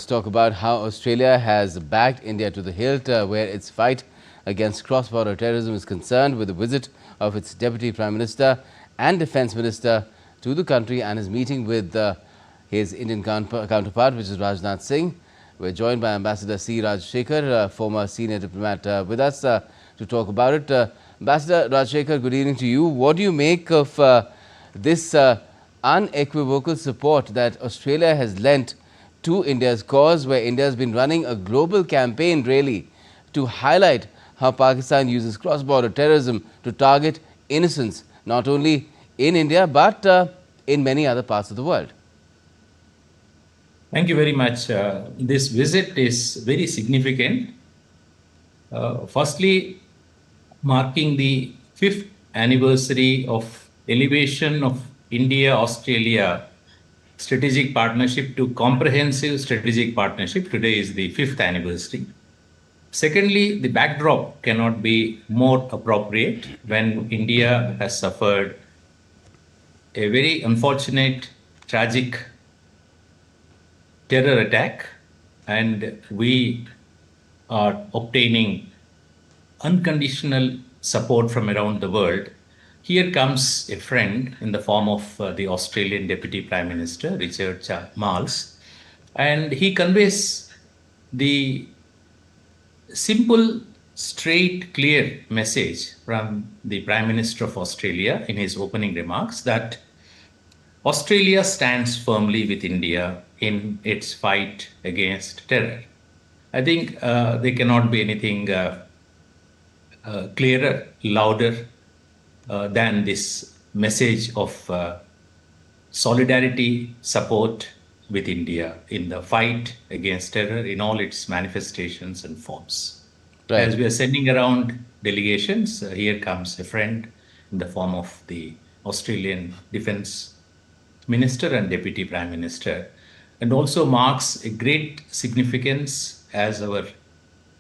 Let's talk about how Australia has backed India to the hilt where its fight against cross-border terrorism is concerned, with the visit of its Deputy Prime Minister and Defence Minister to the country and his meeting with his Indian counterpart, which is Rajnath Singh. We're joined by Ambassador C. Rajshekhar, former senior diplomat, with us to talk about it. Ambassador Rajshekhar, good evening to you. What do you make of this unequivocal support that Australia has lent to India's cause, where India has been running a global campaign really to highlight how Pakistan uses cross-border terrorism to target innocents, not only in India but in many other parts of the world? Thank you very much. This visit is very significant. Firstly, marking the 5th anniversary of elevation of India-Australia strategic partnership to comprehensive strategic partnership. Today is the 5th anniversary. Secondly, the backdrop cannot be more appropriate when India has suffered a very unfortunate, tragic terror attack, and we are obtaining unconditional support from around the world. Here comes a friend in the form of the Australian Deputy Prime Minister, Richard Marles, and he conveys the simple, straight, clear message from the Prime Minister of Australia in his opening remarks that Australia stands firmly with India in its fight against terror. I think there cannot be anything clearer, louder than this message of solidarity, support with India in the fight against terror in all its manifestations and forms. Right. As we are sending around delegations, here comes a friend in the form of the Australian Defence Minister and Deputy Prime Minister, and also marks a great significance as our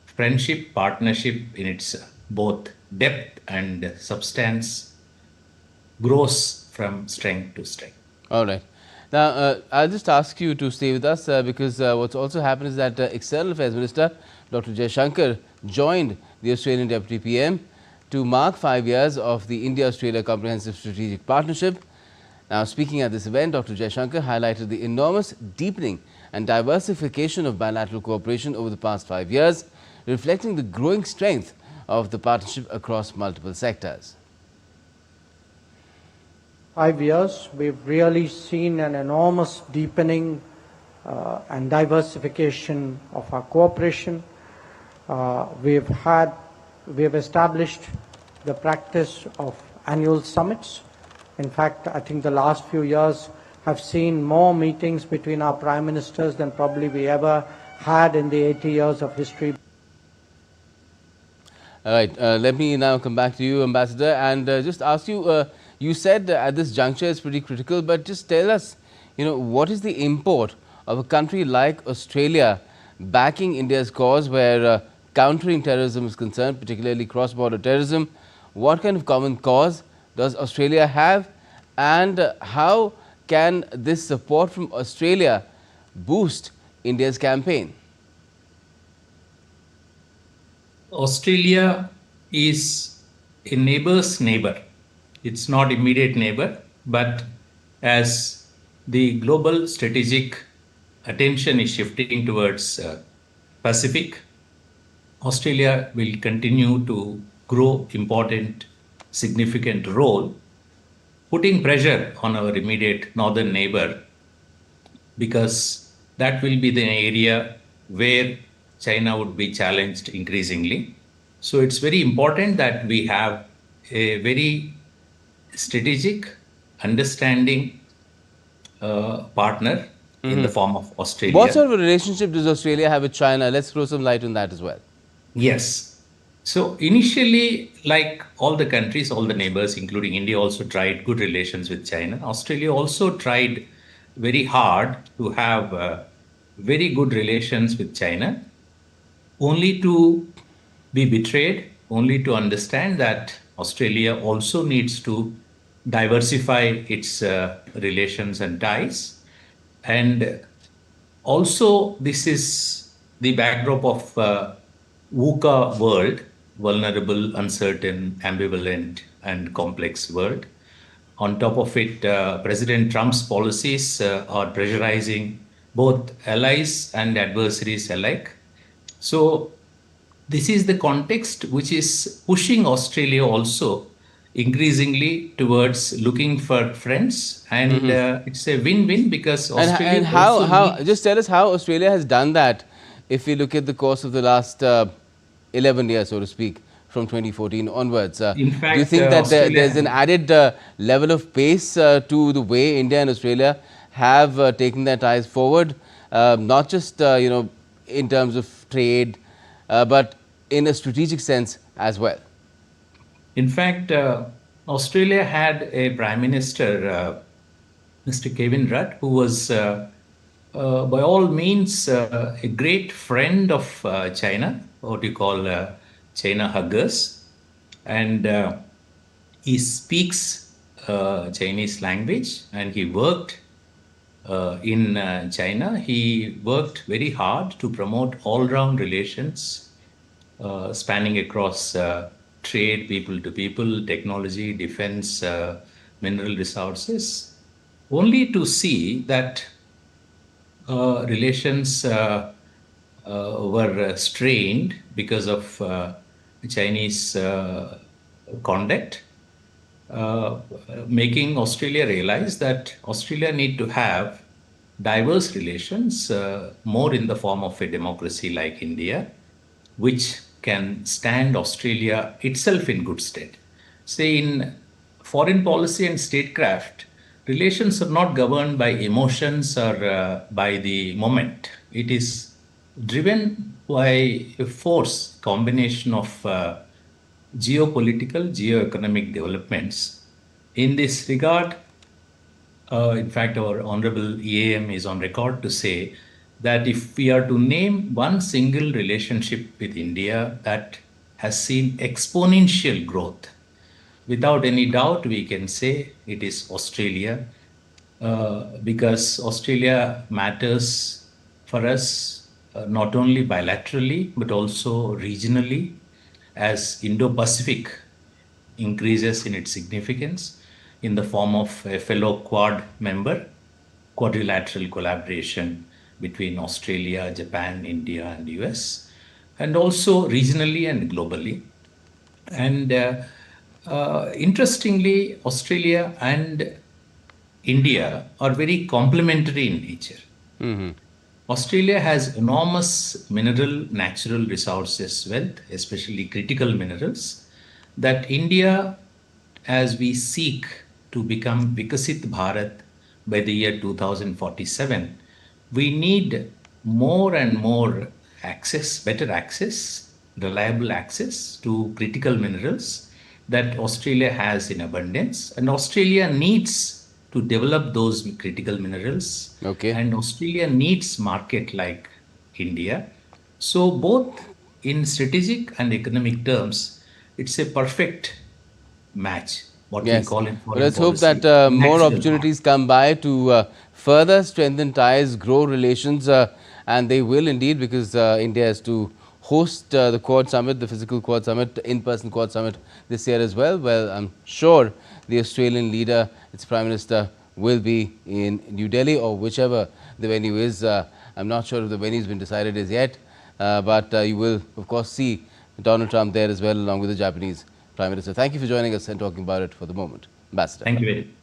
friendship, partnership in its both depth and substance grows from strength to strength. All right. Now, I'll just ask you to stay with us because what's also happened is that External Affairs Minister Dr. Jaishankar joined the Australian Deputy PM to mark 5 years of the India-Australia Comprehensive Strategic Partnership. Now, speaking at this event, Dr. Jaishankar highlighted the enormous deepening and diversification of bilateral cooperation over the past 5 years, reflecting the growing strength of the partnership across multiple sectors. 5 years, we've really seen an enormous deepening and diversification of our cooperation. We've established the practice of annual summits. In fact, I think the last few years have seen more meetings between our prime ministers than probably we ever had in the 80 years of history. All right, let me now come back to you, Ambassador, and just ask you, you said at this juncture it's pretty critical, but just tell us, what is the import of a country like Australia backing India's cause where countering terrorism is concerned, particularly cross-border terrorism? What kind of common cause does Australia have, and how can this support from Australia boost India's campaign? Australia is a neighbor's neighbor. It's not immediate neighbor, but as the global strategic attention is shifting towards Pacific, Australia will continue to grow important, significant role, putting pressure on our immediate northern neighbor, because that will be the area where China would be challenged increasingly. So it's very important that we have a very strategic, understanding partner in the form of Australia. What sort of a relationship does Australia have with China? Let's throw some light on that as well. Yes. So initially, like all the countries, all the neighbors, including India, also tried good relations with China. Australia also tried very hard to have very good relations with China, only to be betrayed, only to understand that Australia also needs to diversify its relations and ties. And Also, this is the backdrop of VUCA world, vulnerable, uncertain, ambivalent, and complex world. On top of it, President Trump's policies are pressurizing both allies and adversaries alike. So, this is the context which is pushing Australia also increasingly towards looking for friends, and it's a win-win because And Australia also just needs. tell us how Australia has done that if we look at the course of the last 11 years, so to speak, from 2014 onwards. In Do you fact, think that there's an Australia. added level of pace to the way India and Australia have taken their ties forward, not just in terms of trade, but in a strategic sense as well? In fact, Australia had a prime minister, Mr. Kevin Rudd, who was, by all means, a great friend of China, what you call China huggers, and he speaks Chinese language, and he worked in China. He worked very hard to promote all-round relations spanning across trade, people to people, technology, defense, mineral resources, only to see that relations were strained because of Chinese conduct, making Australia realize that Australia need to have diverse relations, more in the form of a democracy like India, which can stand Australia itself in good stead. Say, in foreign policy and statecraft, relations are not governed by emotions or by the moment. It is driven by a force combination of geopolitical, geoeconomic developments. In this regard, in fact, our Honorable EAM is on record to say that if we are to name one single relationship with India that has seen exponential growth, without any doubt, we can say it is Australia, because Australia matters for us not only bilaterally but also regionally, as Indo-Pacific increases in its significance in the form of a fellow Quad member, quadrilateral collaboration between Australia, Japan, India, and US, and also regionally and globally. And interestingly, Australia and India are very complementary in nature. Australia has enormous mineral, natural resources wealth, especially critical minerals, that India, as we seek to become Vikasit Bharat by the year 2047, we need more and more access, better access, reliable access to critical minerals that Australia has in abundance. And Australia needs to develop those critical minerals. Okay. And Australia needs market like India. So both in strategic and economic terms, it's a perfect match, what we Yes. call in Well, foreign let's hope that policy, more natural match. opportunities come by to further strengthen ties, grow relations, and they will indeed, because India has to host the Quad Summit, the physical Quad Summit, in-person Quad Summit this year as well. Well, I'm sure the Australian leader, its Prime Minister, will be in New Delhi or whichever the venue is. I'm not sure if the venue has been decided as yet, but you will, of course, see Donald Trump there as well, along with the Japanese Prime Minister. Thank you for joining us and talking about it for the moment, Ambassador. Thank you very much.